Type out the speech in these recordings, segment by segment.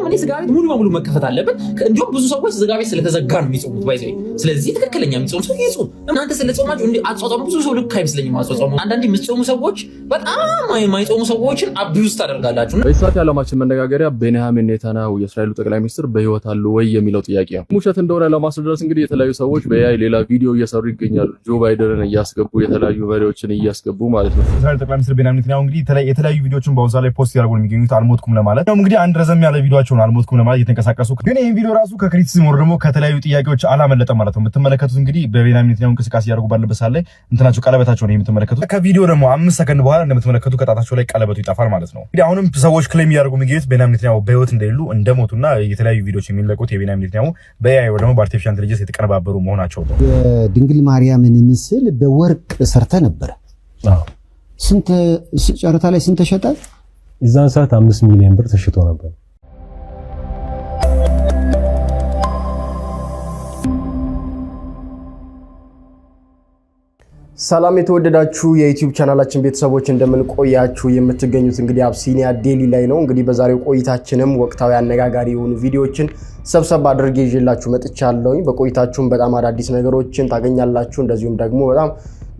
እኔ ስጋ ቤት ሙሉ በሙሉ መከፈት አለበት። እንዲሁም ብዙ ሰዎች ስጋ ቤት ስለተዘጋ ነው የሚጾሙት ባይዘይ። ስለዚህ ትክክለኛ የሚጾም ሰው ይጾም። እናንተ ስለጾማችሁ እንዴ አጾጾሙ ብዙ ሰው ልክ አይመስለኝም። አጾጾሙ አንዳንዴ የምትጾሙ ሰዎች በጣም የማይጾሙ ሰዎችን አቢዩዝ ታደርጋላችሁ። በኢሳት ያለማችን መነጋገሪያ ቤንያሚን ኔታንያሁ የእስራኤሉ ጠቅላይ ሚኒስትር በህይወት አሉ ወይ የሚለው ጥያቄ ነው። ውሸት እንደሆነ ለማስረዳት እንግዲህ የተለያዩ ሰዎች በኤአይ ሌላ ቪዲዮ እየሰሩ ይገኛሉ። ጆ ባይደንን እያስገቡ የተለያዩ መሪዎችን እያስገቡ ማለት ነው። እስራኤል ጠቅላይ ሚኒስትር ቤንያሚን ኔታንያሁ እንግዲህ የተለያዩ ቪዲዮዎችን በአሁኑ ላይ ፖስት ያደርጉ የሚገኙት አልሞትኩም ለማለት ነው። እንግዲህ አንድ ረዘም ያለ ቪዲዮአቸውን አልሞትኩም ለማለት እየተንቀሳቀሱ ግን ይሄን ቪዲዮ ራሱ ከክሪቲሲዝም ወር ደግሞ ከተለያዩ ጥያቄዎች አላመለጠም ማለት ነው። የምትመለከቱት እንግዲህ በቤንያሚን ኔታንያሁ እንቅስቃሴ ያደርጉ ባለበት ሰዓት ላይ እንትናቸው ቀለበታቸው ነው የምትመለከቱት። ከቪዲዮ ደግሞ 5 ሰከንድ በኋላ እንደምትመለከቱ ከጣታቸው ላይ ቀለበቱ ይጠፋል ማለት ነው። እንግዲህ አሁንም ሰዎች ክሌም ያደርጉ የሚገኙት ቤንያሚን ኔታንያሁ በህይወት እንደሌሉ እንደሞቱና የተለያዩ ቪዲዮዎች የሚለቁት የቤንያሚን ኔታንያሁ በኤአይ ወይ ደግሞ በአርቲፊሻል ኢንተለጀንስ የተቀነባበሩ መሆናቸው ነው። የድንግል ማርያምን ምስል በወርቅ ሰርተ ነበር። ስንት ጨረታ ላይ ስንት ተሸጠ? እዛን ሰዓት 5 ሚሊዮን ብር ተሽጦ ነበር። ሰላም የተወደዳችሁ የዩቲዩብ ቻናላችን ቤተሰቦች እንደምን ቆያችሁ? የምትገኙት እንግዲህ አብሲኒያ ዴሊ ላይ ነው። እንግዲህ በዛሬው ቆይታችንም ወቅታዊ አነጋጋሪ የሆኑ ቪዲዮዎችን ሰብሰብ አድርጌ ይዤላችሁ መጥቻለሁኝ። በቆይታችሁም በጣም አዳዲስ ነገሮችን ታገኛላችሁ። እንደዚሁም ደግሞ በጣም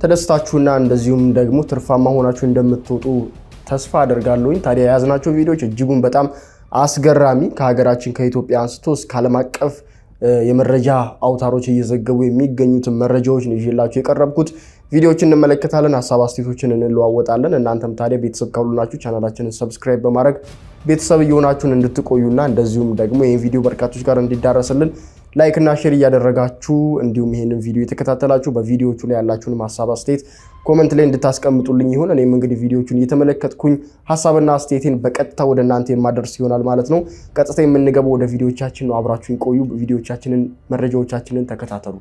ተደስታችሁና እንደዚሁም ደግሞ ትርፋማ ሆናችሁ እንደምትወጡ ተስፋ አደርጋለሁኝ። ታዲያ የያዝናቸው ቪዲዮዎች እጅጉን በጣም አስገራሚ ከሀገራችን ከኢትዮጵያ አንስቶ እስከ ዓለም አቀፍ የመረጃ አውታሮች እየዘገቡ የሚገኙት መረጃዎች ነው ይዤላችሁ የቀረብኩት። ቪዲዮዎችን እንመለከታለን፣ ሀሳብ አስተያየቶችን እንለዋወጣለን። እናንተም ታዲያ ቤተሰብ ካሉናችሁ ቻናላችንን ሰብስክራይብ በማድረግ ቤተሰብ እየሆናችሁን እንድትቆዩና እንደዚሁም ደግሞ ይሄን ቪዲዮ በርካቶች ጋር እንዲዳረስልን ላይክ እና ሼር እያደረጋችሁ እንዲሁም ይሄንን ቪዲዮ የተከታተላችሁ በቪዲዮዎቹ ላይ ያላችሁን ሀሳብ አስተያየት ኮሜንት ላይ እንድታስቀምጡልኝ ይሁን። እኔም እንግዲህ ቪዲዮዎቹን እየተመለከትኩኝ ሀሳብና አስተያየቴን በቀጥታ ወደ እናንተ የማደርስ ይሆናል ማለት ነው። ቀጥታ የምንገባው ወደ ቪዲዮዎቻችን ነው። አብራችሁን ቆዩ። ቪዲዮዎቻችንን መረጃዎቻችንን ተከታተሉ።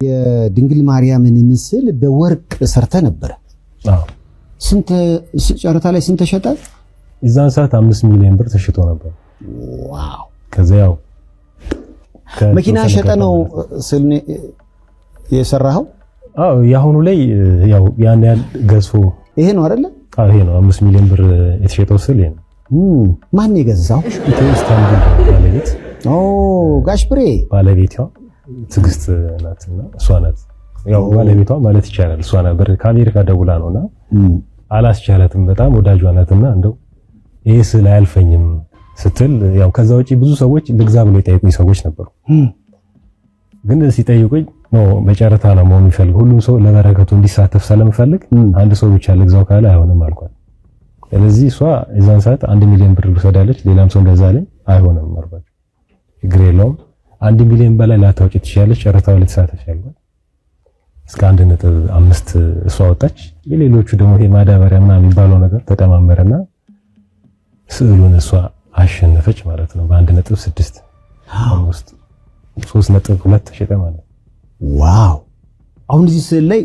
የድንግል ማርያምን ምስል በወርቅ ሰርተ ነበር። ስንት ጨረታ ላይ ስንት ተሸጠ? እዛን ሰዓት 5 ሚሊዮን ብር ተሽጦ ነበር። ዋው! ከዚያው መኪና ሸጠ ነው ስል የሰራው? አዎ፣ ያሁኑ ላይ ያው ያን ያህል ገዝፎ ይሄ ነው አይደለ? አዎ፣ ይሄ ነው 5 ሚሊዮን ብር የተሸጠው ስል ይሄ ነው። ማን የገዛው? ኢስታንቡል ባለቤት። ጋሽ ብሬ ባለቤቷ ትግስት ናትና እሷ ናት። ያው ባለቤቷ ማለት ይቻላል እሷ ነበር። ከአሜሪካ ደውላ ነውና አላስቻላትም። በጣም ወዳጇ ናትና እንደው ይሄ ስለ አያልፈኝም ስትል ያው ከዛ ውጪ ብዙ ሰዎች ልግዛ ብሎ የጠየቁኝ ሰዎች ነበሩ። ግን ሲጠይቁኝ ነው በጨረታ ነው መሆን የሚፈልግ ሁሉም ሰው ለበረከቱ እንዲሳተፍ ስለምፈልግ አንድ ሰው ብቻ ልግዛው ካለ አይሆንም አልኳት። ስለዚህ እሷ የዛን ሰዓት 1 ሚሊዮን ብር ወሰዳለች። ሌላም ሰው እንደዛ ላይ አይሆንም አልኳት። ችግር የለውም 1 ሚሊዮን በላይ ላታውጪ ትችያለሽ፣ ጨረታው ላይ ተሳተፊ አልኳት። እስከ 1.5 እሷ ወጣች። የሌሎቹ ደግሞ ይሄ ማዳበሪያ ምናምን የሚባለው ነገር ተጠማመረና ስዕሉን እሷ አሸነፈች ማለት ነው። በ1.6 አምስት 3.2 ተሸጠ ማለት ነው። ዋው! አሁን እዚህ ስዕል ላይ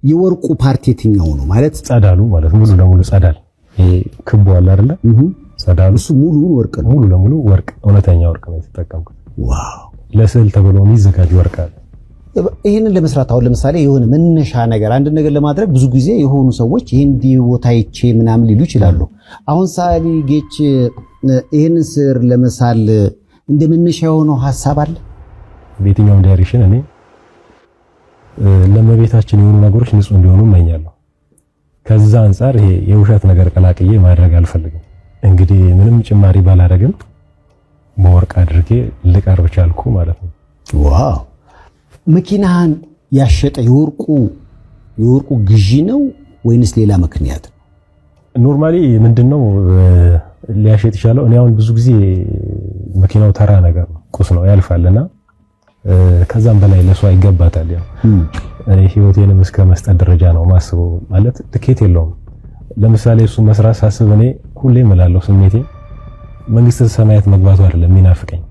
የወርቁ ፓርቲ የትኛው ነው ማለት? ጸዳሉ ማለት ሙሉ ለሙሉ ጸዳል። ይሄ ክቡ አለ አይደለ? ጸዳሉ እሱ ሙሉ ወርቅ ነው። ሙሉ ለሙሉ ወርቅ፣ እውነተኛ ወርቅ ነው የተጠቀምኩት። ዋው! ለስዕል ተብሎ የሚዘጋጅ ወርቅ አለ። ይሄንን ለመስራት አሁን ለምሳሌ የሆነ መነሻ ነገር አንድ ነገር ለማድረግ ብዙ ጊዜ የሆኑ ሰዎች ይሄን ቦታ ይቼ ምናምን ሊሉ ይችላሉ። አሁን ሳሊ ጌች ይሄንን ስር ለመሳል እንደ መነሻ የሆነው ሐሳብ አለ። በየትኛውም ዳይሬክሽን እኔ ለመቤታችን የሆኑ ነገሮች ንጹህ እንዲሆኑ እመኛለሁ። ከዛ አንፃር ይሄ የውሸት ነገር ቀላቅዬ ማድረግ አልፈልግም። እንግዲህ ምንም ጭማሪ ባላደርግም በወርቅ አድርጌ ልቀርብ ቻልኩ ማለት ነው። ዋው! መኪናን ያሸጠ የወርቁ ግዢ ነው ወይንስ ሌላ ምክንያት? ኖርማሊ ምንድነው ሊያሸጥ ይችላል። እኔ አሁን ብዙ ጊዜ መኪናው ተራ ነገር ነው፣ ቁስ ነው ያልፋልና ከዛም በላይ ለሷ ይገባታል። ያው እኔ ህይወቴንም እስከ መስጠት ደረጃ ነው ማስበው። ማለት ትኬት የለውም። ለምሳሌ እሱ መስራት ሳስብ እኔ ሁሌ እላለሁ ስሜቴ መንግስተ ሰማያት መግባቱ አይደለም የሚናፍቀኝ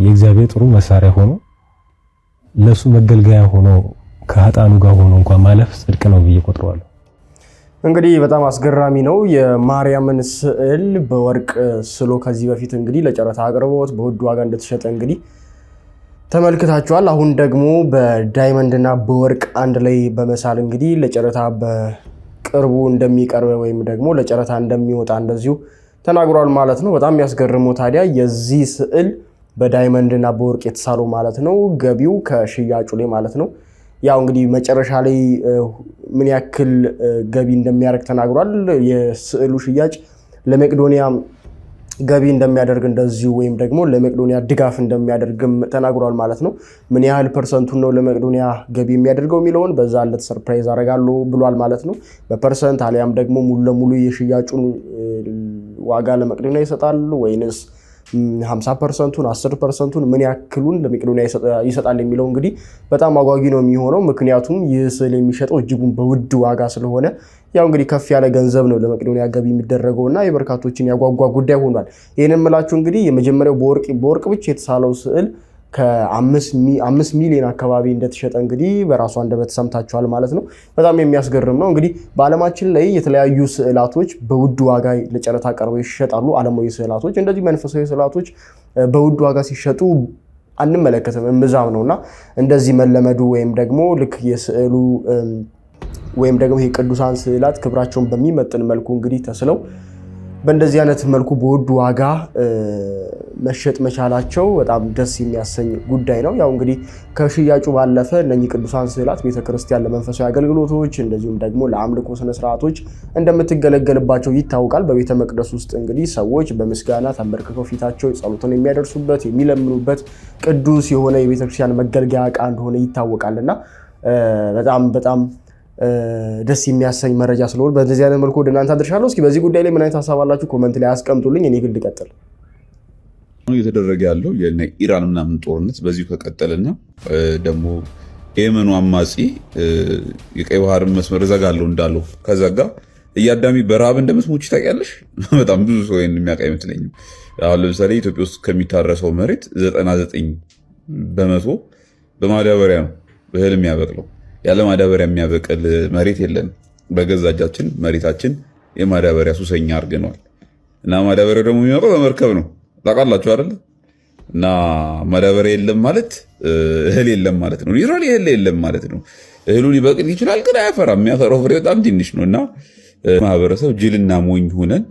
የእግዚአብሔር ጥሩ መሳሪያ ሆኖ ለሱ መገልገያ ሆኖ ከሀጣኑ ጋር ሆኖ እንኳን ማለፍ ጽድቅ ነው ብዬ ቆጥረዋለሁ። እንግዲህ በጣም አስገራሚ ነው። የማርያምን ስዕል በወርቅ ስሎ ከዚህ በፊት እንግዲህ ለጨረታ አቅርቦት በውድ ዋጋ እንደተሸጠ እንግዲህ ተመልክታችኋል። አሁን ደግሞ በዳይመንድና በወርቅ አንድ ላይ በመሳል እንግዲህ ለጨረታ በቅርቡ እንደሚቀርብ ወይም ደግሞ ለጨረታ እንደሚወጣ እንደዚሁ ተናግሯል ማለት ነው። በጣም የሚያስገርመው ታዲያ የዚህ ስዕል በዳይመንድ እና በወርቅ የተሳለው ማለት ነው ገቢው ከሽያጩ ላይ ማለት ነው ያው እንግዲህ መጨረሻ ላይ ምን ያክል ገቢ እንደሚያደርግ ተናግሯል። የስዕሉ ሽያጭ ለመቄዶንያ ገቢ እንደሚያደርግ እንደዚሁ ወይም ደግሞ ለመቄዶንያ ድጋፍ እንደሚያደርግም ተናግሯል ማለት ነው። ምን ያህል ፐርሰንቱን ነው ለመቄዶንያ ገቢ የሚያደርገው የሚለውን በዛ ዕለት ሰርፕራይዝ አደርጋለሁ ብሏል ማለት ነው። በፐርሰንት አሊያም ደግሞ ሙሉ ለሙሉ የሽያጩን ዋጋ ለመቄዶንያ ይሰጣል ወይንስ 50%ቱን 10%ቱን ምን ያክሉን ለመቄዶንያ ይሰጣል የሚለው እንግዲህ በጣም አጓጊ ነው የሚሆነው። ምክንያቱም ይህ ስዕል የሚሸጠው እጅጉን በውድ ዋጋ ስለሆነ ያው እንግዲህ ከፍ ያለ ገንዘብ ነው ለመቄዶንያ ገቢ የሚደረገውና የበርካቶችን ያጓጓ ጉዳይ ሆኗል። ይሄንን ምላችሁ እንግዲህ የመጀመሪያው በወርቅ ብቻ የተሳለው ስዕል ከ5 ሚሊዮን አካባቢ እንደተሸጠ እንግዲህ በራሱ አንደበት ሰምታችኋል ማለት ነው። በጣም የሚያስገርም ነው። እንግዲህ በዓለማችን ላይ የተለያዩ ስዕላቶች በውድ ዋጋ ለጨረታ ቀርበው ይሸጣሉ። ዓለማዊ ስዕላቶች እንደዚህ መንፈሳዊ ስዕላቶች በውድ ዋጋ ሲሸጡ አንመለከትም እምብዛም ነውና እንደዚህ መለመዱ ወይም ደግሞ ልክ የስዕሉ ወይም ደግሞ የቅዱሳን ስዕላት ክብራቸውን በሚመጥን መልኩ እንግዲህ ተስለው በእንደዚህ አይነት መልኩ በውድ ዋጋ መሸጥ መቻላቸው በጣም ደስ የሚያሰኝ ጉዳይ ነው። ያው እንግዲህ ከሽያጩ ባለፈ እነኚህ ቅዱሳን ስዕላት ቤተክርስቲያን ለመንፈሳዊ አገልግሎቶች እንደዚሁም ደግሞ ለአምልኮ ስነ ስርዓቶች እንደምትገለገልባቸው ይታወቃል። በቤተ መቅደስ ውስጥ እንግዲህ ሰዎች በምስጋና ተንበርክከው ፊታቸው ጸሎትን የሚያደርሱበት የሚለምኑበት ቅዱስ የሆነ የቤተክርስቲያን መገልገያ ዕቃ እንደሆነ ይታወቃልና በጣም ደስ የሚያሰኝ መረጃ ስለሆነ በዚህ አይነት መልኩ ወደ እናንተ አድርሻለሁ። እስኪ በዚህ ጉዳይ ላይ ምን አይነት ሐሳብ አላችሁ? ኮሜንት ላይ አስቀምጡልኝ። እኔ ግን ልቀጥል። እየተደረገ ያለው የኢራን ምናምን ጦርነት በዚሁ ከቀጠለና ደግሞ የየመኑ አማጺ የቀይ ባህርን መስመር እዘጋለሁ እንዳለው ከዘጋ እያዳሚ በረሃብ እንደምትሞቺ ታውቂያለሽ? በጣም ብዙ ሰው ይሄን የሚያውቅ አይመስለኝም። አሁን ለምሳሌ ኢትዮጵያ ውስጥ ከሚታረሰው መሬት 99% በማዳበሪያ ነው እህል የሚያበቅለው። ያለ ማዳበሪያ የሚያበቅል መሬት የለን። በገዛ እጃችን መሬታችን የማዳበሪያ ሱሰኛ አድርገናል። እና ማዳበሪያ ደግሞ የሚመጣው በመርከብ ነው። ታውቃላችሁ አይደል? እና ማዳበሪያ የለም ማለት እህል የለም ማለት ነው። ሊትራሊ እህል የለም ማለት ነው። እህሉ ሊበቅል ይችላል ግን አያፈራም። የሚያፈራው ፍሬ በጣም ትንሽ ነው። እና ማህበረሰብ ጅልና ሞኝ ሆነን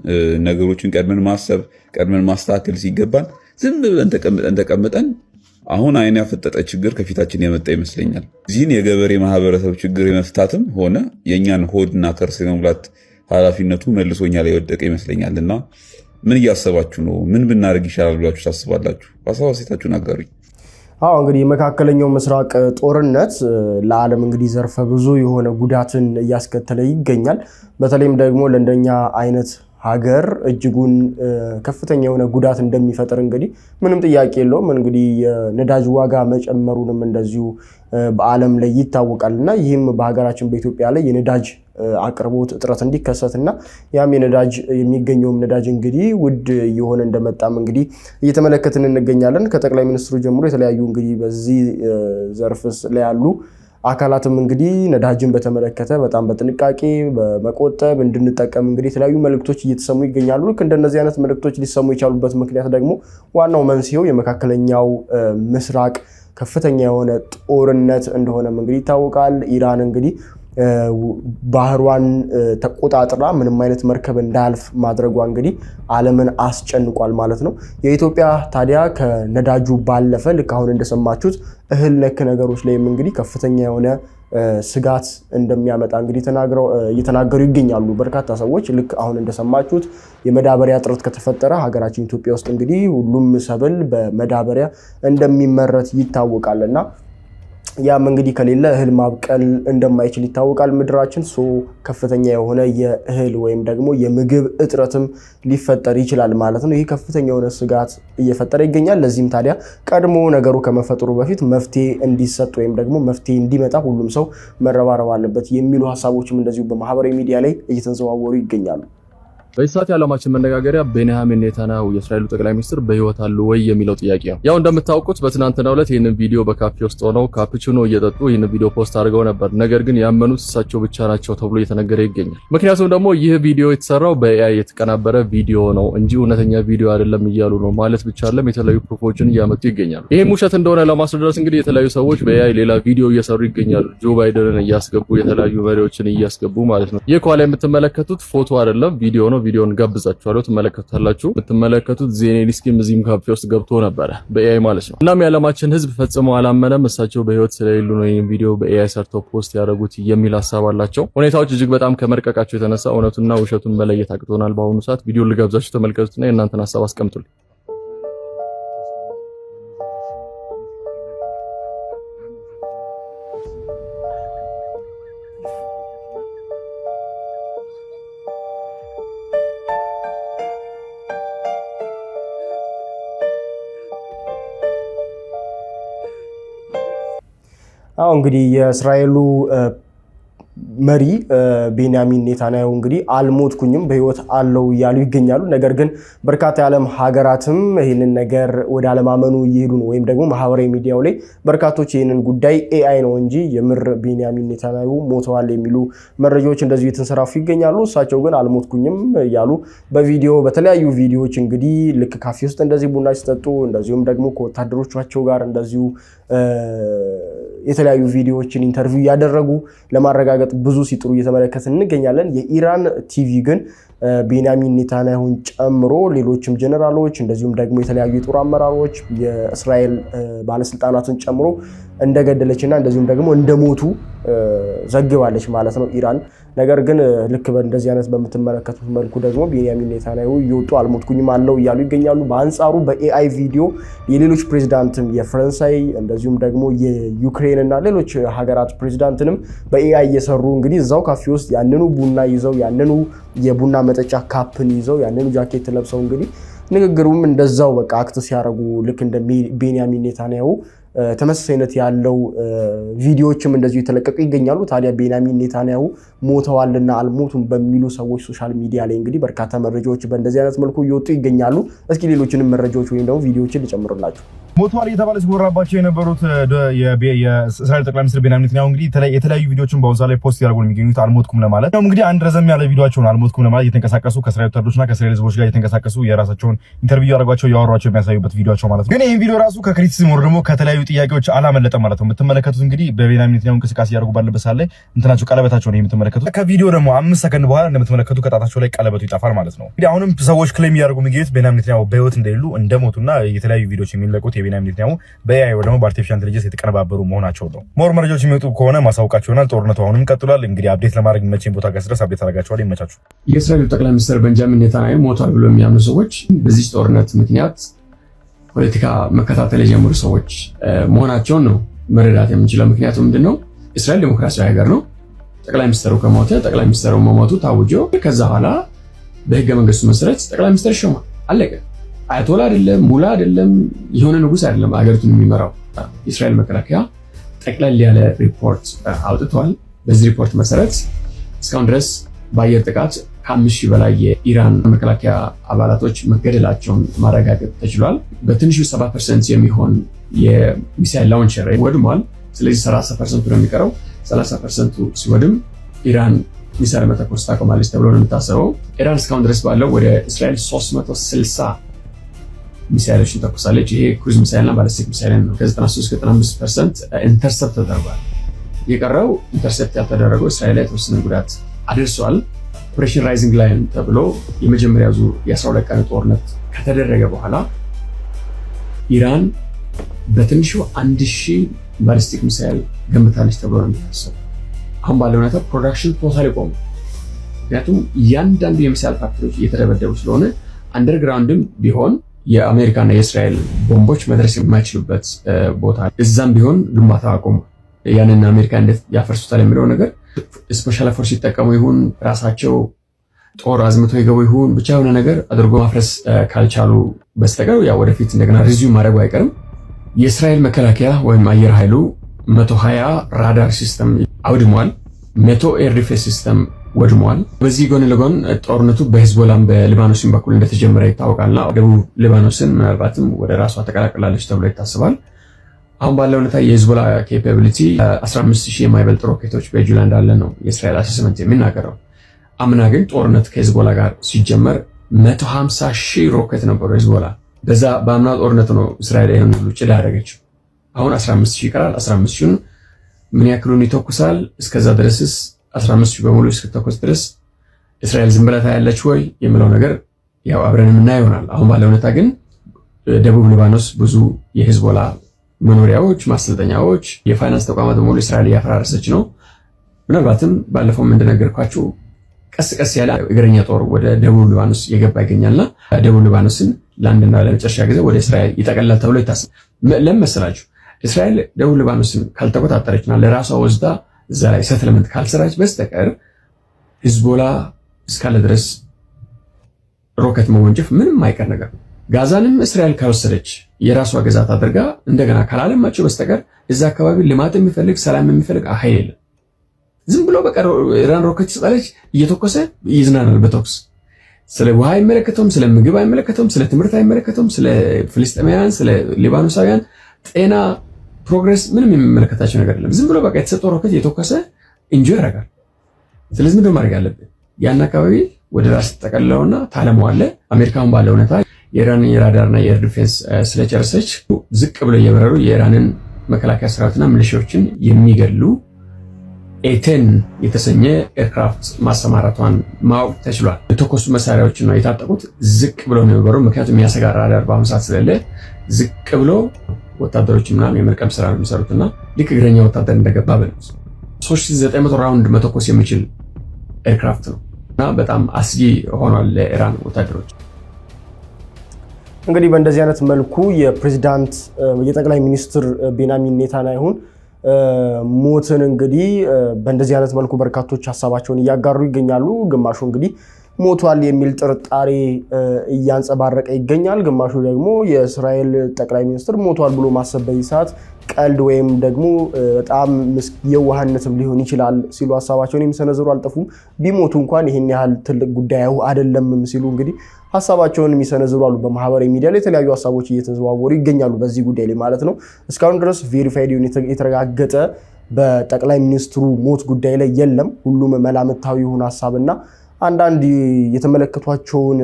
ነገሮችን ቀድመን ማሰብ ቀድመን ማስተካከል ሲገባን ዝም ብለን ተቀምጠን አሁን አይን ያፈጠጠ ችግር ከፊታችን የመጣ ይመስለኛል። እዚህን የገበሬ ማህበረሰብ ችግር የመፍታትም ሆነ የእኛን ሆድና ከርስ የመሙላት ኃላፊነቱ መልሶኛ ላይ የወደቀ ይመስለኛልና ምን እያሰባችሁ ነው? ምን ብናደርግ ይሻላል ብላችሁ ታስባላችሁ? ሀሳብ ሴታችሁን አጋሩኝ። እንግዲህ የመካከለኛው ምስራቅ ጦርነት ለዓለም እንግዲህ ዘርፈ ብዙ የሆነ ጉዳትን እያስከተለ ይገኛል። በተለይም ደግሞ ለእንደኛ አይነት ሀገር እጅጉን ከፍተኛ የሆነ ጉዳት እንደሚፈጥር እንግዲህ ምንም ጥያቄ የለውም። እንግዲህ የነዳጅ ዋጋ መጨመሩንም እንደዚሁ በዓለም ላይ ይታወቃልና ይህም በሀገራችን በኢትዮጵያ ላይ የነዳጅ አቅርቦት እጥረት እንዲከሰትና ያም የሚገኘውም ነዳጅ እንግዲህ ውድ እየሆነ እንደመጣም እንግዲህ እየተመለከትን እንገኛለን። ከጠቅላይ ሚኒስትሩ ጀምሮ የተለያዩ እንግዲህ በዚህ ዘርፍስ ላይ ያሉ አካላትም እንግዲህ ነዳጅን በተመለከተ በጣም በጥንቃቄ በመቆጠብ እንድንጠቀም እንግዲህ የተለያዩ መልእክቶች እየተሰሙ ይገኛሉ። ልክ እንደነዚህ አይነት መልእክቶች ሊሰሙ የቻሉበት ምክንያት ደግሞ ዋናው መንስኤው የመካከለኛው ምስራቅ ከፍተኛ የሆነ ጦርነት እንደሆነም እንግዲህ ይታወቃል። ኢራን እንግዲህ ባህሯን ተቆጣጥራ ምንም አይነት መርከብ እንዳያልፍ ማድረጓ እንግዲህ ዓለምን አስጨንቋል ማለት ነው። የኢትዮጵያ ታዲያ ከነዳጁ ባለፈ ልክ አሁን እንደሰማችሁት እህል ነክ ነገሮች ላይም እንግዲህ ከፍተኛ የሆነ ስጋት እንደሚያመጣ እንግዲህ እየተናገሩ ይገኛሉ በርካታ ሰዎች። ልክ አሁን እንደሰማችሁት የመዳበሪያ እጥረት ከተፈጠረ ሀገራችን ኢትዮጵያ ውስጥ እንግዲህ ሁሉም ሰብል በመዳበሪያ እንደሚመረት ይታወቃልና ያም እንግዲህ ከሌለ እህል ማብቀል እንደማይችል ይታወቃል ምድራችን። ከፍተኛ የሆነ የእህል ወይም ደግሞ የምግብ እጥረትም ሊፈጠር ይችላል ማለት ነው። ይህ ከፍተኛ የሆነ ስጋት እየፈጠረ ይገኛል። ለዚህም ታዲያ ቀድሞ ነገሩ ከመፈጠሩ በፊት መፍትሄ እንዲሰጥ ወይም ደግሞ መፍትሄ እንዲመጣ ሁሉም ሰው መረባረብ አለበት የሚሉ ሀሳቦችም እንደዚሁ በማህበራዊ ሚዲያ ላይ እየተዘዋወሩ ይገኛሉ። በዚህ ሰዓት የዓለማችን መነጋገሪያ ቤንያሚን ኔታንያሁ የእስራኤሉ ጠቅላይ ሚኒስትር በህይወት አሉ ወይ የሚለው ጥያቄ ነው። ያው እንደምታውቁት በትናንትናው ዕለት ይህንን ቪዲዮ በካፌ ውስጥ ሆነው ካፕቺኖ እየጠጡ ይህንን ቪዲዮ ፖስት አድርገው ነበር። ነገር ግን ያመኑት እሳቸው ብቻ ናቸው ተብሎ እየተነገረ ይገኛል። ምክንያቱም ደግሞ ይህ ቪዲዮ የተሰራው በኤአይ የተቀናበረ ቪዲዮ ነው እንጂ እውነተኛ ቪዲዮ አይደለም እያሉ ነው። ማለት ብቻ አይደለም የተለያዩ ፕሩፎችን እያመጡ ይገኛሉ። ይህም ውሸት እንደሆነ ለማስረዳት እንግዲህ የተለያዩ ሰዎች በኤአይ ሌላ ቪዲዮ እየሰሩ ይገኛሉ። ጆ ባይደንን እያስገቡ የተለያዩ መሪዎችን እያስገቡ ማለት ነው። ይህ ከኋላ የምትመለከቱት ፎቶ አይደለም ቪዲዮ ነው። ቪዲዮን ጋብዛችኋለሁ፣ ትመለከቱታላችሁ። የምትመለከቱት ዜሌንስኪም እዚህም ካፌ ውስጥ ገብቶ ነበረ በኤአይ ማለት ነው። እናም የዓለማችን ህዝብ ፈጽሞ አላመነም። እሳቸው በህይወት ስለሌሉ ነው ይህን ቪዲዮ በኤአይ ሰርተው ፖስት ያደረጉት የሚል ሀሳብ አላቸው። ሁኔታዎች እጅግ በጣም ከመርቀቃቸው የተነሳ እውነቱና ውሸቱን መለየት አቅቶናል። በአሁኑ ሰዓት ቪዲዮ ልጋብዛችሁ፣ ተመልከቱትና የእናንተን ሀሳብ አስቀምጡልኝ። እንግዲህ የእስራኤሉ መሪ ቤንያሚን ኔታንያሁ እንግዲህ አልሞትኩኝም በህይወት አለው እያሉ ይገኛሉ። ነገር ግን በርካታ የዓለም ሀገራትም ይህንን ነገር ወደ አለማመኑ እየሄዱ ነው። ወይም ደግሞ ማህበራዊ ሚዲያው ላይ በርካቶች ይህንን ጉዳይ ኤአይ ነው እንጂ የምር ቤንያሚን ኔታንያሁ ሞተዋል የሚሉ መረጃዎች እንደዚሁ የተንሰራፉ ይገኛሉ። እሳቸው ግን አልሞትኩኝም እያሉ በቪዲዮ በተለያዩ ቪዲዮዎች እንግዲህ ልክ ካፌ ውስጥ እንደዚህ ቡና ሲጠጡ እንደዚሁም ደግሞ ከወታደሮቻቸው ጋር እንደዚሁ የተለያዩ ቪዲዮዎችን ኢንተርቪው ያደረጉ ለማረጋገጥ ብዙ ሲጥሩ እየተመለከትን እንገኛለን። የኢራን ቲቪ ግን ቤንያሚን ኔታንያሁን ጨምሮ ሌሎችም ጀነራሎች እንደዚሁም ደግሞ የተለያዩ የጦር አመራሮች የእስራኤል ባለስልጣናትን ጨምሮ እንደገደለችና እንደዚሁም ደግሞ እንደሞቱ ዘግባለች ማለት ነው ኢራን። ነገር ግን ልክ በእንደዚህ አይነት በምትመለከቱት መልኩ ደግሞ ቤንያሚን ኔታንያሁ እየወጡ አልሞትኩኝም አለው እያሉ ይገኛሉ። በአንጻሩ በኤአይ ቪዲዮ የሌሎች ፕሬዝዳንትም የፈረንሳይ እንደዚሁም ደግሞ የዩክሬን እና ሌሎች ሀገራት ፕሬዝዳንትንም በኤአይ እየሰሩ እንግዲህ እዛው ካፌ ውስጥ ያንኑ ቡና ይዘው ያንኑ የቡና መጠጫ ካፕን ይዘው ያንኑ ጃኬት ለብሰው እንግዲህ ንግግሩም እንደዛው በቃ አክት ሲያደርጉ ልክ እንደ ቤንያሚን ኔታንያሁ ተመሳሳይነት ያለው ቪዲዮዎችም እንደዚሁ የተለቀቁ ይገኛሉ። ታዲያ ቤንያሚን ኔታንያሁ ሞተዋልና አልሞቱም በሚሉ ሰዎች ሶሻል ሚዲያ ላይ እንግዲህ በርካታ መረጃዎች በእንደዚህ አይነት መልኩ እየወጡ ይገኛሉ። እስኪ ሌሎችንም መረጃዎች ወይም ደግሞ ቪዲዮዎችን ልጨምርላችሁ። ሞተዋል እየተባለ ሲወራባቸው የነበሩት የእስራኤል ጠቅላይ ሚኒስትር ቤንያሚን ኔታንያሁ እንግዲህ የተለያዩ ቪዲዮዎችን በአሁኑ ሰዓት ላይ ፖስት ያደርጉ የሚገኙት አልሞትኩም ለማለት ነው። እንግዲህ አንድ ረዘም ያለ ቪዲዮአቸውን አልሞትኩም ለማለት እየተንቀሳቀሱ ከእስራኤል ወታደሮችና ከእስራኤል ህዝቦች ጋር እየተንቀሳቀሱ የራሳቸውን ኢንተርቪው ያደርጓቸው ያወሯቸው የሚያሳዩበት ቪዲዮአቸው ማለት ነው። ግን ይህን ቪዲዮ ራሱ ከክሪቲሲዝም ወር ደግሞ ከተለያዩ ጥያቄዎች አላመለጠም ማለት ነው። የምትመለከቱት እንግዲህ በቤንያሚን ኔታንያሁ እንቅስቃሴ ያደርጉ ባለበት ሰዓት ላይ እንትናቸው ቀለበታቸው ነው የምትመለከቱት። ከቪዲዮ ደግሞ 5 ሰከንድ በኋላ እንደምትመለከቱ ከጣታቸው ላይ ቀለበቱ ይጠፋል ማለት ነው። እንግዲህ አሁንም ሰዎች ክሌም እያደረጉ የሚገኙት ቤንያሚን ኔታንያሁ በህይወት እንደሌሉ እንደሞቱና የተለያዩ ቪዲዮዎች የሚለቁት የቤንያሚን ኔታንያሁ በኤአይ ወይ ደግሞ በአርቲፊሻል ኢንተለጀንስ የተቀነባበሩ መሆናቸው ነው። ሞር መረጃዎች የሚወጡ ከሆነ ማሳውቃቸው ይሆናል። ጦርነቱ አሁንም ቀጥሏል። እንግዲህ አፕዴት ለማድረግ መቼም ቦታ ጋር ድረስ አፕዴት አደርጋቸዋለሁ። ይመቻችሁ። የእስራኤሉ ጠቅላይ ሚኒስትር ቤንያሚን ኔታንያሁ ሞቷል ብሎ የሚያምኑ ሰዎች በዚህ ጦርነት ምክንያት ፖለቲካ መከታተል የጀመሩ ሰዎች መሆናቸውን ነው መረዳት የምንችለው። ምክንያቱም ምንድነው እስራኤል ዲሞክራሲያዊ ሀገር ነው። ጠቅላይ ሚኒስትሩ ከሞተ ጠቅላይ ሚኒስትሩ መሞቱ ታውጆ ከዛ በኋላ በህገ መንግስቱ መሰረት ጠቅላይ ሚኒስትር ይሾማል። አለቀ። አያቶላ አይደለም፣ ሙላ አይደለም፣ የሆነ ንጉስ አይደለም ሀገሪቱን የሚመራው። የእስራኤል መከላከያ ጠቅለል ያለ ሪፖርት አውጥቷል። በዚህ ሪፖርት መሰረት እስካሁን ድረስ በአየር ጥቃት ከ5,000 በላይ የኢራን መከላከያ አባላቶች መገደላቸውን ማረጋገጥ ተችሏል። በትንሹ 7% የሚሆን የሚሳይል ላውንቸር ወድሟል። ስለዚህ 30% ነው የሚቀረው። 30% ሲወድም ኢራን ሚሳይል መተኮስ ታቆማለች ተብሎ ነው የሚታሰበው። ኢራን እስካሁን ድረስ ባለው ወደ እስራኤል 360 ሚሳይሎችን ተኩሳለች። ይሄ ክሩዝ ሚሳይልና ባሊስቲክ ሚሳይል ነው። ከ93-95% ኢንተርሰፕት ተደርጓል። የቀረው ኢንተርሰፕት ያልተደረገው እስራኤል ላይ የተወሰነ ጉዳት አድርሷል። ኦፕሬሽን ራይዚንግ ላይን ተብሎ የመጀመሪያ ዙር የ12 ቀን ጦርነት ከተደረገ በኋላ ኢራን በትንሹ 1000 ባሊስቲክ ሚሳይል ገንብታለች ተብሎ ነው የሚታሰበው። አሁን ባለው ሁኔታ ፕሮዳክሽን ቶታሊ ቆሞ፣ ምክንያቱም እያንዳንዱ የሚሳይል ፋክተሪዎች እየተደበደቡ ስለሆነ አንደርግራውንድም ቢሆን የአሜሪካና የእስራኤል ቦምቦች መድረስ የማይችሉበት ቦታ እዛም ቢሆን ግንባታ አቆሙ። ያንን አሜሪካ እንዴት ያፈርሱታል የሚለው ነገር ስፔሻል ፎርስ ሲጠቀሙ ይሁን ራሳቸው ጦር አዝምተው ይገቡ ይሁን ብቻ የሆነ ነገር አድርጎ ማፍረስ ካልቻሉ በስተቀር ያው ወደፊት እንደገና ሪዚዩም ማድረጉ አይቀርም። የእስራኤል መከላከያ ወይም አየር ኃይሉ 120 ራዳር ሲስተም አውድሟል። 100 ኤር ዲፌንስ ሲስተም ወድሟል። በዚህ ጎን ለጎን ጦርነቱ በሂዝቦላም በሊባኖስም በኩል እንደተጀመረ ይታወቃልና ደቡብ ሊባኖስን ምናልባትም ወደ ራሷ ተቀላቅላለች ተብሎ ይታሰባል። አሁን ባለው ሁኔታ የሂዝቦላ ኬፓቢሊቲ 15,000 የማይበልጥ ሮኬቶች በእጁ ላይ እንዳለ ነው የእስራኤል አሰስመንት የሚናገረው። አምና ግን ጦርነት ከሂዝቦላ ጋር ሲጀመር 150,000 ሮኬት ነበሩ ሂዝቦላ። በዛ በአምና ጦርነት ነው እስራኤል ይሄን ሁሉ ጭዳ ያደረገችው። አሁን 15,000 ይቀራል። 15,000ን ምን ያክሉን ይተኩሳል? እስከዛ ድረስስ 15,000 በሙሉ እስከተኮስ ድረስ እስራኤል ዝም ብላ ታያለች ወይ የሚለው ነገር ያው አብረን የምናየው ይሆናል። አሁን ባለው ሁኔታ ግን ደቡብ ሊባኖስ ብዙ የሂዝቦላ መኖሪያዎች፣ ማሰልጠኛዎች፣ የፋይናንስ ተቋማት በሙሉ እስራኤል እያፈራረሰች ነው። ምናልባትም ባለፈውም እንደነገርኳችሁ ቀስ ቀስ ያለ እግረኛ ጦር ወደ ደቡብ ሊባኖስ እየገባ ይገኛልና ደቡብ ሊባኖስን ለአንድና ለመጨረሻ ጊዜ ወደ እስራኤል ይጠቀልላል ተብሎ ይታሰባል። ለምን መሰላችሁ? እስራኤል ደቡብ ሊባኖስን ካልተቆጣጠረችና ለራሷ ወስዳ እዛ ላይ ሰትልመንት ካልሰራች በስተቀር ሂዝቦላ እስካለ ድረስ ሮኬት መወንጨፍ ምንም አይቀር ነገር ነው። ጋዛንም እስራኤል ካልወሰደች የራሷ ግዛት አድርጋ እንደገና ካላለማቸው በስተቀር እዛ አካባቢ ልማት የሚፈልግ ሰላም የሚፈልግ ኃይል የለም። ዝም ብሎ በቃ ኢራን ሮኬት ትሰጣለች፣ እየተኮሰ ይዝናናል በተኩስ። ስለ ውሃ አይመለከተውም፣ ስለ ምግብ አይመለከተውም፣ ስለ ትምህርት አይመለከተውም፣ ስለ ፍልስጤማውያን፣ ስለ ሊባኖሳውያን ጤና ፕሮግረስ ምንም የሚመለከታቸው ነገር የለም። ዝም ብሎ በቃ የተሰጠው ሮኬት እየተኮሰ እንጆ ያደርጋል። ስለዚህ ምንድን ማድረግ ያለብን ያን አካባቢ ወደ ራስ ተጠቀልለውና ታለመዋለህ። አሜሪካን ባለው ሁኔታ የኢራን የራዳርና የኤር ዲፌንስ ስለጨረሰች ዝቅ ብሎ እየበረሩ የኢራንን መከላከያ ሰራዊትና ሚሊሻዎችን የሚገሉ ኤቴን የተሰኘ ኤርክራፍት ማሰማራቷን ማወቅ ተችሏል። የተኮሱ መሳሪያዎችን ነው የታጠቁት። ዝቅ ብሎ ነው የሚበሩ፣ ምክንያቱም የሚያሰጋ ራዳር በአሁኑ ሰዓት ስለሌለ ዝቅ ብሎ ወታደሮች ምናምን የመልቀም ስራ ነው የሚሰሩትና ልክ እግረኛ ወታደር እንደገባ በሉት 3900 ራውንድ መተኮስ የሚችል ኤርክራፍት ነው እና በጣም አስጊ ሆኗል ለኢራን ወታደሮች። እንግዲህ በእንደዚህ አይነት መልኩ የፕሬዚዳንት የጠቅላይ ሚኒስትር ቤንያሚን ኔታንያሁን ሞትን እንግዲህ በእንደዚህ አይነት መልኩ በርካቶች ሀሳባቸውን እያጋሩ ይገኛሉ። ግማሹ እንግዲህ ሞቷል የሚል ጥርጣሬ እያንጸባረቀ ይገኛል። ግማሹ ደግሞ የእስራኤል ጠቅላይ ሚኒስትር ሞቷል ብሎ ማሰብ በዚህ ሰዓት ቀልድ ወይም ደግሞ በጣም የዋህነትም ሊሆን ይችላል ሲሉ ሀሳባቸውን የሚሰነዝሩ አልጠፉም። ቢሞቱ እንኳን ይሄን ያህል ትልቅ ጉዳይ አይደለምም ሲሉ እንግዲህ ሀሳባቸውን የሚሰነዝሩ አሉ። በማህበራዊ ሚዲያ ላይ የተለያዩ ሀሳቦች እየተዘዋወሩ ይገኛሉ በዚህ ጉዳይ ላይ ማለት ነው። እስካሁን ድረስ ቬሪፋይድ የተረጋገጠ በጠቅላይ ሚኒስትሩ ሞት ጉዳይ ላይ የለም። ሁሉም መላምታዊ የሆነ ሀሳብና አንዳንድ የተመለከቷቸውን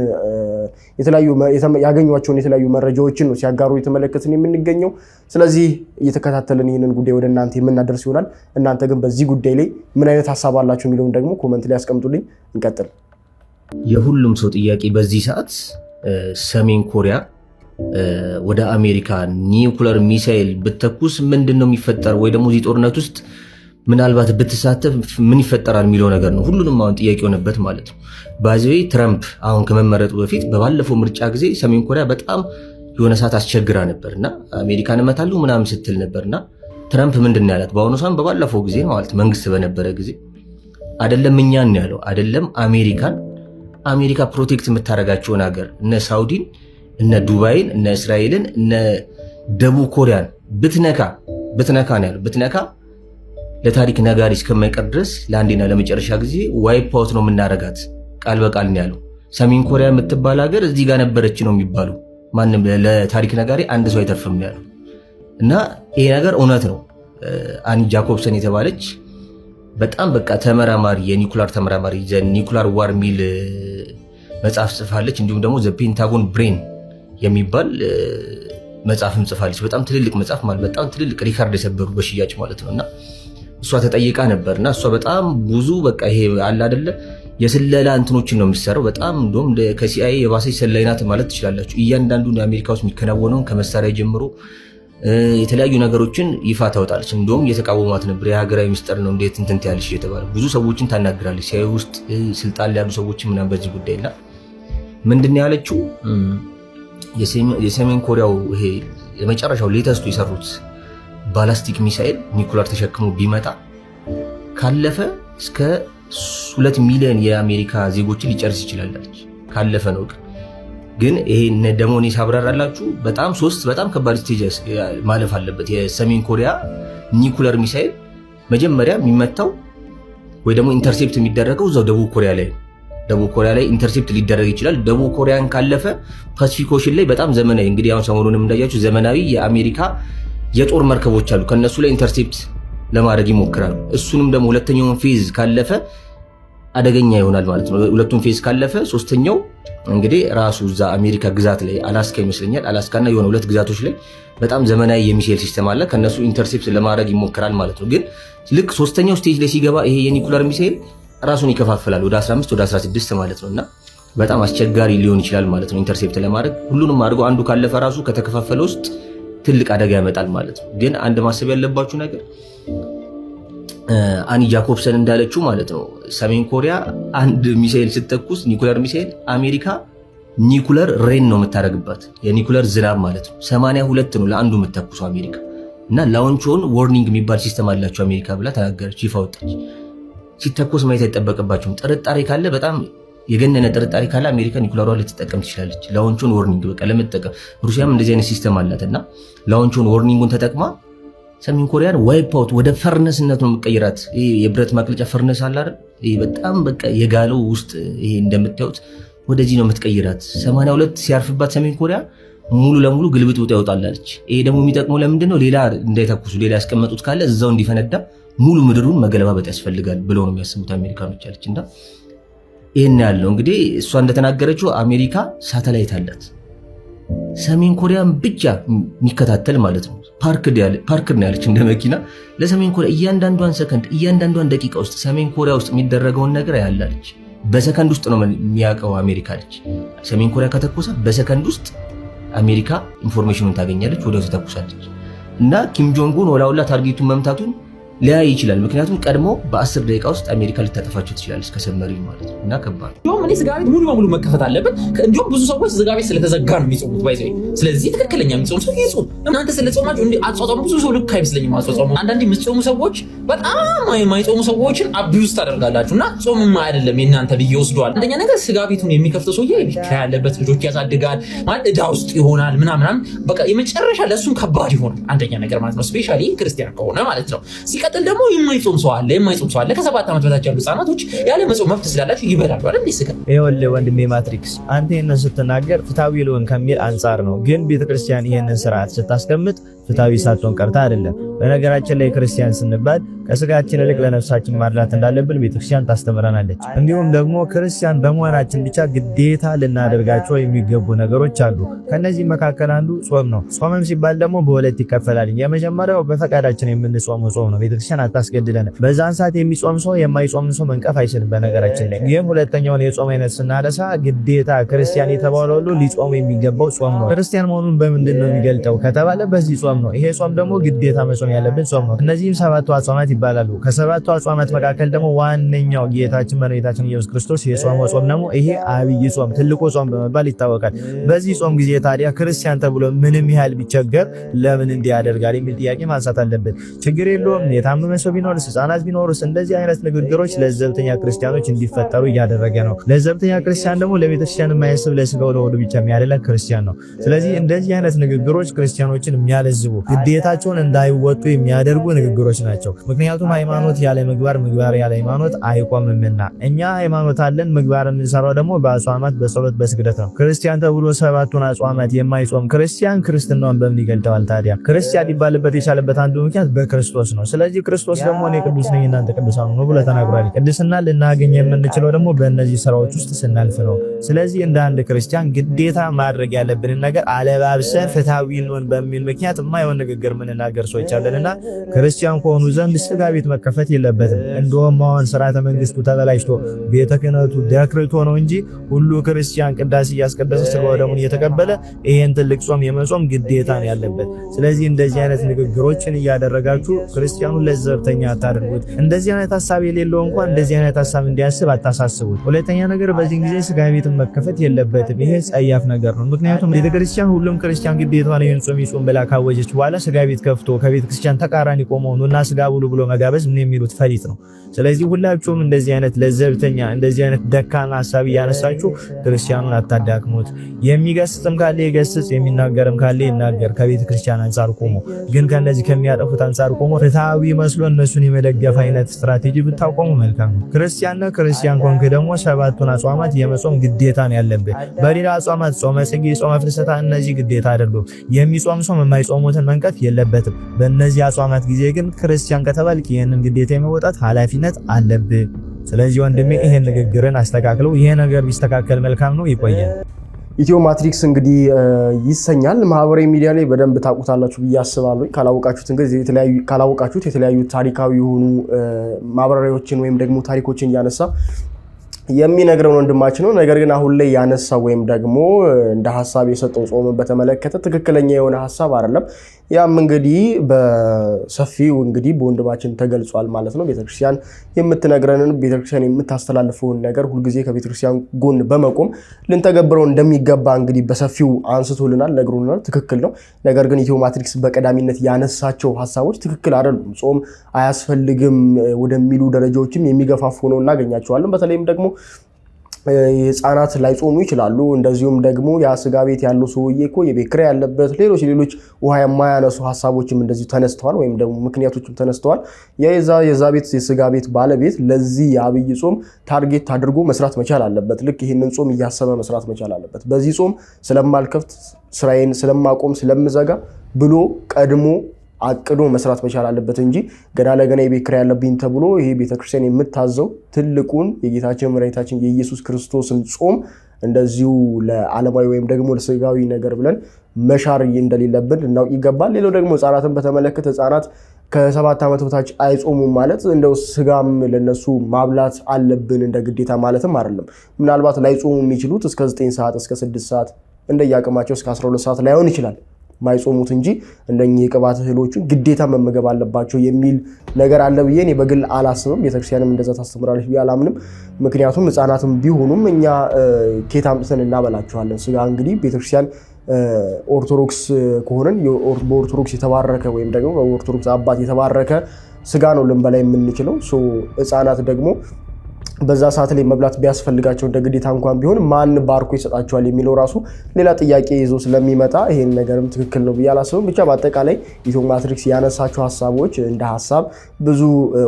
ያገኟቸውን የተለያዩ መረጃዎችን ነው ሲያጋሩ የተመለከትን የምንገኘው። ስለዚህ እየተከታተልን ይህንን ጉዳይ ወደ እናንተ የምናደርስ ይሆናል። እናንተ ግን በዚህ ጉዳይ ላይ ምን አይነት ሀሳብ አላችሁ የሚለውን ደግሞ ኮመንት ላይ ያስቀምጡልኝ። እንቀጥል። የሁሉም ሰው ጥያቄ በዚህ ሰዓት ሰሜን ኮሪያ ወደ አሜሪካ ኒውክለር ሚሳኤል ብትተኩስ ምንድን ነው የሚፈጠር፣ ወይ ደግሞ እዚህ ጦርነት ውስጥ ምናልባት ብትሳተፍ ምን ይፈጠራል የሚለው ነገር ነው ሁሉንም አሁን ጥያቄ የሆነበት ማለት ነው። ባይዘዌ ትራምፕ አሁን ከመመረጡ በፊት በባለፈው ምርጫ ጊዜ ሰሜን ኮሪያ በጣም የሆነ ሰዓት አስቸግራ ነበርና አሜሪካን እመታለሁ ምናምን ስትል ነበርና ትራምፕ ምንድን ያላት በአሁኑ ሰዓት በባለፈው ጊዜ ማለት መንግስት በነበረ ጊዜ አይደለም እኛን ያለው አይደለም አሜሪካ ፕሮቴክት የምታደርጋቸውን ሀገር እነ ሳውዲን እነ ዱባይን እነ እስራኤልን እነ ደቡብ ኮሪያን ብትነካ ነው ያለው። ብትነካ ለታሪክ ነጋሪ እስከማይቀር ድረስ ለአንዴና ለመጨረሻ ጊዜ ዋይፕ አውት ነው የምናረጋት ቃል በቃል ነው ያለው። ሰሜን ኮሪያ የምትባል ሀገር እዚህ ጋር ነበረች ነው የሚባሉ ማንም ለታሪክ ነጋሪ አንድ ሰው አይተርፍም ነው ያለው። እና ይሄ ነገር እውነት ነው። አኒ ጃኮብሰን የተባለች በጣም በቃ ተመራማሪ የኒኩላር ተመራማሪ ኒኩላር ዋር ሚል መጽሐፍ ጽፋለች። እንዲሁም ደግሞ ዘ ፔንታጎን ብሬን የሚባል መጽሐፍም ጽፋለች። በጣም ትልልቅ መጽሐፍ ማለት በጣም ትልልቅ ሪካርድ የሰበሩ በሽያጭ ማለት ነውና እሷ ተጠይቃ ነበርና እሷ በጣም ብዙ በቃ ይሄ አለ አይደለ የስለላ እንትኖችን ነው የምትሰራው። በጣም እንደውም ከሲአይኤ የባሰች ሰላይ ናት ማለት ትችላላችሁ። እያንዳንዱን አሜሪካ ውስጥ የሚከናወነውን ከመሳሪያ ጀምሮ የተለያዩ ነገሮችን ይፋ ታወጣለች። እንደውም እየተቃወሟት ነበር። የሀገራዊ ሚስጥር ነው እንዴት እንትን ያለች እየተባለ ብዙ ሰዎችን ታናግራለች። ሲአይኤ ውስጥ ስልጣን ላይ ያሉ ሰዎችን ምናምን በዚህ ጉዳይ ላይ ምንድን ያለችው የሰሜን ኮሪያው ይሄ የመጨረሻው ሌተስቱ የሰሩት ባላስቲክ ሚሳኤል ኒኩላር ተሸክሞ ቢመጣ ካለፈ እስከ 2 ሚሊዮን የአሜሪካ ዜጎችን ሊጨርስ ይችላልች። ካለፈ ነው ግን ይሄ ደግሞ እኔ ሳብራራላችሁ በጣም በጣም ከባድ ስቴጅ ማለፍ አለበት። የሰሜን ኮሪያ ኒኩላር ሚሳኤል መጀመሪያ የሚመታው ወይ ደግሞ ኢንተርሴፕት የሚደረገው እዛው ደቡብ ኮሪያ ላይ ኢንተርሴፕት ሊደረግ ይችላል። ደቡብ ኮሪያን ካለፈ ፓሲፊክ ኦሽን ላይ በጣም ዘመናዊ እንግዲህ አሁን ሰሞኑንም እንዳያችሁ ዘመናዊ የአሜሪካ የጦር መርከቦች አሉ። ከነሱ ላይ ኢንተርሴፕት ለማድረግ ይሞክራሉ። እሱንም ደግሞ ሁለተኛውን ፌዝ ካለፈ አደገኛ ይሆናል ማለት ነው። ሁለቱን ፌዝ ካለፈ ሶስተኛው እንግዲህ ራሱ እዛ አሜሪካ ግዛት ላይ አላስካ ይመስለኛል አላስካና የሆነ ሁለት ግዛቶች ላይ በጣም ዘመናዊ የሚሳኤል ሲስተም አለ። ከነሱ ኢንተርሴፕት ለማድረግ ይሞክራል ማለት ነው። ግን ልክ ሶስተኛው ስቴጅ ላይ ሲገባ ይሄ የኒኩለር ሚሳኤል ራሱን ይከፋፈላል ወደ 15 ወደ 16 ማለት ነውና በጣም አስቸጋሪ ሊሆን ይችላል ማለት ነው ኢንተርሴፕት ለማድረግ ሁሉንም አድርጎ አንዱ ካለፈ ራሱ ከተከፋፈለ ውስጥ ትልቅ አደጋ ያመጣል ማለት ነው። ግን አንድ ማሰብ ያለባችሁ ነገር አኒ ጃኮብሰን እንዳለችው ማለት ነው ሰሜን ኮሪያ አንድ ሚሳኤል ስትተኩስ ኒኩለር ሚሳኤል አሜሪካ ኒኩለር ሬን ነው የምታረግባት የኒኩለር ዝናብ ማለት ነው 82 ነው ለአንዱ የምትተኩሰው አሜሪካ እና ላውንቾን ዋርኒንግ የሚባል ሲስተም አላቸው አሜሪካ ብላ ተናገረች ይፋ ወጣች። ሲተኮስ ማየት አይጠበቅባቸውም። ጥርጣሬ ካለ በጣም የገነነ ጥርጣሬ ካለ አሜሪካ ኒኩለሯን ልትጠቀም ትችላለች። ላውንቾን ዋርኒንግ በቃ ለመጠቀም ሩሲያም እንደዚህ አይነት ሲስተም አላትና ላውንቾን ዋርኒንጉን ተጠቅማ ሰሜን ኮሪያን ዋይፕ አውት ወደ ፈርነስነት ነው የምትቀይራት። ይሄ የብረት ማቅለጫ ፈርነስ አለ አይደል? ይሄ በጣም በቃ የጋለው ውስጥ ይሄ እንደምታዩት ወደዚህ ነው የምትቀይራት። 82 ሲያርፍባት ሰሜን ኮሪያ ሙሉ ለሙሉ ግልብጥብጥ ያወጣላለች። ይሄ ደግሞ የሚጠቅመው ለምንድነው? ሌላ እንዳይተኩሱ ሌላ ያስቀመጡት ካለ እዛው እንዲፈነዳ ሙሉ ምድሩን መገለባበጥ ያስፈልጋል ብለው ነው የሚያስቡት አሜሪካኖች አለችና ይሄን ያለው እንግዲህ እሷ እንደተናገረችው አሜሪካ ሳተላይት አላት ሰሜን ኮሪያን ብቻ የሚከታተል ማለት ነው። ፓርክድ ነው ያለች እንደ መኪና ለሰሜን ኮሪያ እያንዳንዷን ሰከንድ እያንዳንዷን ደቂቃ ውስጥ ሰሜን ኮሪያ ውስጥ የሚደረገውን ነገር ያላለች በሰከንድ ውስጥ ነው የሚያውቀው አሜሪካ አለች። ሰሜን ኮሪያ ከተኮሰ በሰከንድ ውስጥ አሜሪካ ኢንፎርሜሽኑን ታገኛለች ወዲያው ትተኩሳለች። እና ኪም ጆንግ ኡን ወላውላ ታርጌቱን መምታቱን ሊያይ ይችላል። ምክንያቱም ቀድሞ በ10 ደቂቃ ውስጥ አሜሪካ ልታጠፋቸው ትችላለች ከሰመሪው ማለት ነው። እና ከባድ ነው። እኔ ስጋ ቤት ሙሉ በሙሉ መከፈት አለበት። እንዲሁም ብዙ ሰዎች ስጋ ቤት ስለተዘጋ ነው የሚጾሙት ባይዘይ። ስለዚህ ትክክለኛ የሚጾሙ ሰው ይጾም። እናንተ ስለጾማችሁ እንዴ አጾጾሙ ብዙ ሰው ልክ አይመስለኝም። አጾጾሙ አንዳንዴ የምትጾሙ ሰዎች በጣም የማይጾሙ ሰዎችን አቢዩዝ ታደርጋላችሁና ጾምም አይደለም የእናንተ ብዬ ወስዷል። አንደኛ ነገር ስጋ ቤቱን የሚከፍተው ሰውዬ ቢከራ ያለበት ልጆች ያሳድጋል ማለት እዳ ውስጥ ይሆናል ምናምን በቃ የመጨረሻ ለሱም ከባድ ይሆናል። አንደኛ ነገር ማለት ነው ስፔሻሊ ክርስቲያን ከሆነ ማለት ነው። ሲቀጥል ደግሞ የማይጾም ሰው አለ ከ7 ዓመት በታች ያሉ ህጻናቶች ያለ መጾም መብት ስላላችሁ ይበላሉ አይደል? ይስከ ይኸውልህ ወንድሜ ማትሪክስ አንተ ይሄንን ስትናገር ፍትሃዊ ልሆን ከሚል አንጻር ነው። ግን ቤተክርስቲያን ይሄንን ስርዓት ስታስቀምጥ ፍትሃዊ ሳትሆን ቀርታ አይደለም። በነገራችን ላይ ክርስቲያን ስንባል ከስጋችን ይልቅ ለነፍሳችን ማድላት እንዳለብን ቤተክርስቲያን ታስተምረናለች። እንዲሁም ደግሞ ክርስቲያን በመሆናችን ብቻ ግዴታ ልናደርጋቸው የሚገቡ ነገሮች አሉ። ከነዚህ መካከል አንዱ ጾም ነው። ጾምም ሲባል ደግሞ በሁለት ይከፈላል። የመጀመሪያው በፈቃዳችን የምንጾመው ጾም ነው። ቤተክርስቲያን አታስገድደን። በዛን ሰዓት የሚጾም ሰው የማይጾም ሰው መንቀፍ አይችልም። በነገራችን ላይ ይህም ሁለተኛውን የጾም አይነት ስናነሳ ግዴታ ክርስቲያን የተባለው ሁሉ ሊጾም የሚገባው ጾም ነው። ክርስቲያን መሆኑን በምንድን ነው የሚገልጠው ከተባለ በዚህ ጾም ነው። ይሄ ጾም ደግሞ ግዴታ መጾም ያለብን ጾም ነው። እነዚህም 7 አጽዋማት ይባላሉ። ከ7 አጽዋማት መካከል ደግሞ ዋነኛው ጌታችን መድኃኒታችን ኢየሱስ ክርስቶስ የጾመው ጾም ደግሞ ይሄ አብይ ጾም ትልቁ ጾም በመባል ይታወቃል። በዚህ ጾም ጊዜ ታዲያ ክርስቲያን ተብሎ ምንም ያህል ቢቸገር ለምን እንዲህ ያደርጋል የሚል ጥያቄ ማንሳት አለብን። ችግር የለውም የታመመ ሰው ቢኖርስ ህፃናት ቢኖርስ እንደዚህ አይነት ንግግሮች ለዘብተኛ ክርስቲያኖች እንዲፈጠሩ እያደረገ ነው። ለዘብተኛ ክርስቲያን ደግሞ ለቤተክርስቲያን የማያስብ ለስጋው ለሆዱ ብቻ የሚያደላ ክርስቲያን ነው። ስለዚህ እንደዚህ አይነት ንግግሮች ክርስቲያኖችን የሚያለዝቡ ግዴታቸውን እንዳይወጡ የሚያደርጉ ንግግሮች ናቸው። ምክንያቱም ሃይማኖት ያለ ምግባር ምግባር ያለ ሃይማኖት አይቆምምና እኛ ሃይማኖት አለን፣ ምግባር የምንሰራው ደግሞ በአጽዋማት በጸሎት በስግደት ነው። ክርስቲያን ተብሎ 7ቱን አጽዋማት የማይጾም ክርስቲያን ክርስትናውን በምን ይገልጠዋል ታዲያ? ክርስቲያን ሊባልበት የቻለበት አንዱ ምክንያት በክርስቶስ ነው። ስለዚህ ክርስቶስ ደግሞ እኔ ቅዱስ ነኝ እናንተ ቅዱሳን ነው ብሎ ተናግሯል። ቅድስና ልናገኝ የምንችለው ደግሞ በእነዚህ ስራዎች ውስጥ ስናልፍ ነው። ስለዚህ እንደ አንድ ክርስቲያን ግዴታ ማድረግ ያለብንን ነገር አለባብሰን ፍትሃዊ ነን በሚል ምክንያት የማይሆን ንግግር የምንናገር ሰዎች አለንና ክርስቲያን ከሆኑ ዘንድ ስጋ ቤት መከፈት የለበትም። እንደውም አሁን ስርዓተ መንግስቱ ተበላሽቶ ቤተ ክህነቱ ደክርቶ ነው እንጂ ሁሉ ክርስቲያን ቅዳሴ እያስቀደሰ ስጋው ደሙን እየተቀበለ ይሄን ትልቅ ጾም የመጾም ግዴታ ነው ያለበት። ስለዚህ እንደዚህ አይነት ንግግሮችን እያደረጋችሁ ክርስቲያኑን ለዘብተኛ አታድርጉት። እንደዚህ አይነት ሐሳብ የሌለው እንኳን እንደዚህ አይነት ሐሳብ እንዲያስብ አታሳስቡት። ሁለተኛ ነገር በዚህ ጊዜ ስጋ ቤት መከፈት የለበትም። ይሄ ጸያፍ ነገር ነው። ምክንያቱም ቤተክርስቲያን ሁሉም ክርስቲያን ግዴታ ነው ይሄን ጾም ይጾም ብላ ካወጀች በኋላ ስጋ ቤት ከፍቶ ከቤተክርስቲያን ተቃራኒ ቆመው ነውና ስጋ ብሉ ብሎ መጋበዝ ምን የሚሉት ፈሊጥ ነው። ስለዚህ ሁላችሁም እንደዚህ አይነት ለዘብተኛ እንደዚህ አይነት ደካማ ሐሳብ ያነሳችሁ ክርስቲያኑን አታዳክሙት። የሚገስጽም ካለ ይገስጽ፣ የሚናገርም ካለ ይናገር። ከቤተክርስቲያን አንፃር ቆሞ ግን ከነዚህ ከሚያጠፉት አንፃር ቆሞ ፍትሃዊ መስሎ እነሱን የመደገፍ አይነት ስትራቴጂ ብታቆሙ መልካም ነው። ክርስቲያን ኮንክ ደግሞ 7ቱን አጽዋማት የመጾም ግዴታ ነው ያለብህ። በሌላ አጽዋማት ጾመ ጽጌ፣ ጾመ ፍልሰታ እነዚህ ግዴታ አይደሉም። የሚጾም ሰው የማይጾሙትን መንቀፍ የለበትም። በእነዚህ አጽዋማት ጊዜ ግን ክርስቲያን ከተባልክ ይህንን ግዴታ የመወጣት ኃላፊነት አለብህ። ስለዚህ ወንድሜ ይሄን ንግግርን አስተካክለው። ይሄ ነገር ቢስተካከል መልካም ነው። ይቆያል። ኢትዮ ማትሪክስ እንግዲህ ይሰኛል። ማህበራዊ ሚዲያ ላይ በደንብ ታውቁታላችሁ ብዬ አስባለሁ። ካላወቃችሁት የተለያዩ ታሪካዊ የሆኑ ማብራሪያዎችን ወይም ደግሞ ታሪኮችን እያነሳ የሚነግረን ወንድማችን ነው። ነገር ግን አሁን ላይ ያነሳው ወይም ደግሞ እንደ ሐሳብ የሰጠው ጾምን በተመለከተ ትክክለኛ የሆነ ሐሳብ አይደለም። ያም እንግዲህ በሰፊው እንግዲህ በወንድማችን ተገልጿል ማለት ነው። ቤተክርስቲያን የምትነግረንን ቤተክርስቲያን የምታስተላልፈውን ነገር ሁልጊዜ ከቤተክርስቲያን ጎን በመቆም ልንተገብረው እንደሚገባ እንግዲህ በሰፊው አንስቶልናል፣ ነግሮናል። ትክክል ነው። ነገር ግን ኢትዮ ማትሪክስ በቀዳሚነት ያነሳቸው ሐሳቦች ትክክል አይደሉም። ጾም አያስፈልግም ወደሚሉ ደረጃዎችም የሚገፋፉ ነው እናገኛቸዋለን። በተለይም ደግሞ ህፃናት ላይጾሙ ይችላሉ። እንደዚሁም ደግሞ ያ ስጋ ቤት ያለው ሰውዬ እኮ የቤት ኪራይ ያለበት ሌሎች ውሃ የማያነሱ ሐሳቦችም እንደዚሁ ተነስተዋል፣ ወይም ደግሞ ምክንያቶችም ተነስተዋል። የዛ ቤት የስጋ ቤት ባለቤት ለዚህ የአብይ ጾም ታርጌት አድርጎ መስራት መቻል አለበት። ልክ ይህንን ጾም እያሰበ መስራት መቻል አለበት። በዚህ ጾም ስለማልከፍት ስራዬን ስለማቆም ስለምዘጋ ብሎ ቀድሞ አቅዶ መስራት መቻል አለበት እንጂ ገና ለገና የቤት ኪራይ ያለብኝ ተብሎ ይሄ ቤተክርስቲያን የምታዘው ትልቁን የጌታችን መድኃኒታችን የኢየሱስ ክርስቶስን ጾም እንደዚሁ ለዓለማዊ ወይም ደግሞ ለስጋዊ ነገር ብለን መሻር እንደሌለብን እናውቅ ይገባል። ሌላው ደግሞ ህፃናትን በተመለከተ ህፃናት ከ7 ዓመት በታች አይጾሙም ማለት እንደው ስጋም ለነሱ ማብላት አለብን እንደ ግዴታ ማለትም አይደለም። ምናልባት ላይጾሙ የሚችሉት እስከ 9 ሰዓት እስከ 6 ሰዓት እንደያቅማቸው እስከ 12 ሰዓት ላይሆን ይችላል ማይጾሙት እንጂ እንደኚህ የቅባት እህሎችን ግዴታ መመገብ አለባቸው የሚል ነገር አለ ብዬ እኔ በግል አላስብም። ቤተክርስቲያንም እንደዛ ታስተምራለች ብዬ አላምንም። ምክንያቱም ህፃናትም ቢሆኑም እኛ ኬት አምጥተን እናበላቸዋለን። ስጋ እንግዲህ ቤተክርስቲያን ኦርቶዶክስ ከሆነን በኦርቶዶክስ የተባረከ ወይም ደግሞ በኦርቶዶክስ አባት የተባረከ ስጋ ነው ልንበላ የምንችለው። ህፃናት ደግሞ በዛ ሰዓት ላይ መብላት ቢያስፈልጋቸው እንደ ግዴታ እንኳን ቢሆን ማን ባርኮ ይሰጣቸዋል የሚለው ራሱ ሌላ ጥያቄ ይዞ ስለሚመጣ ይሄን ነገርም ትክክል ነው ብዬ አላስብም። ብቻ በአጠቃላይ ኢትዮ ማትሪክስ ያነሳቸው ሐሳቦች እንደ ሐሳብ ብዙ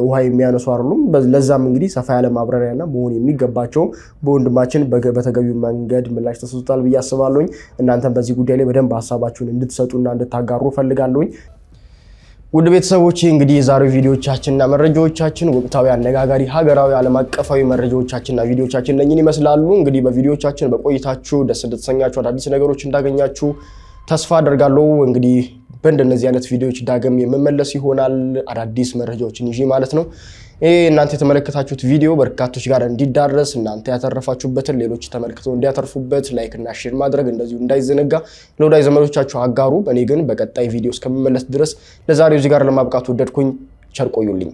ውሃ የሚያነሱ አይደሉም። ለዛም እንግዲህ ሰፋ ያለ ማብራሪያና መሆን የሚገባቸው በወንድማችን በተገቢው መንገድ ምላሽ ተሰጥቷል ብዬ አስባለሁኝ። እናንተም በዚህ ጉዳይ ላይ በደንብ ሐሳባችሁን እንድትሰጡና እንድታጋሩ ፈልጋለሁኝ። ውድ ቤተሰቦች እንግዲህ የዛሬው ቪዲዮቻችንና መረጃዎቻችን ወቅታዊ፣ አነጋጋሪ፣ ሀገራዊ፣ ዓለም አቀፋዊ መረጃዎቻችንና ቪዲዮቻችን እነኝን ይመስላሉ። እንግዲህ በቪዲዮቻችን በቆይታችሁ ደስ እንደተሰኛችሁ አዳዲስ ነገሮች እንዳገኛችሁ ተስፋ አደርጋለሁ። እንግዲህ በእንደነዚህ አይነት ቪዲዮዎች ዳግም የምመለስ ይሆናል አዳዲስ መረጃዎችን ይዤ ማለት ነው። እናንተ የተመለከታችሁት ቪዲዮ በርካቶች ጋር እንዲዳረስ እናንተ ያተረፋችሁበትን ሌሎች ተመልክተው እንዲያተርፉበት ላይክ እና ሼር ማድረግ እንደዚሁ እንዳይዘነጋ ለወዳጅ ዘመዶቻችሁ አጋሩ። እኔ ግን በቀጣይ ቪዲዮ እስከምመለስ ድረስ ለዛሬው እዚህ ጋር ለማብቃት ወደድኩኝ። ቸር ቆዩልኝ።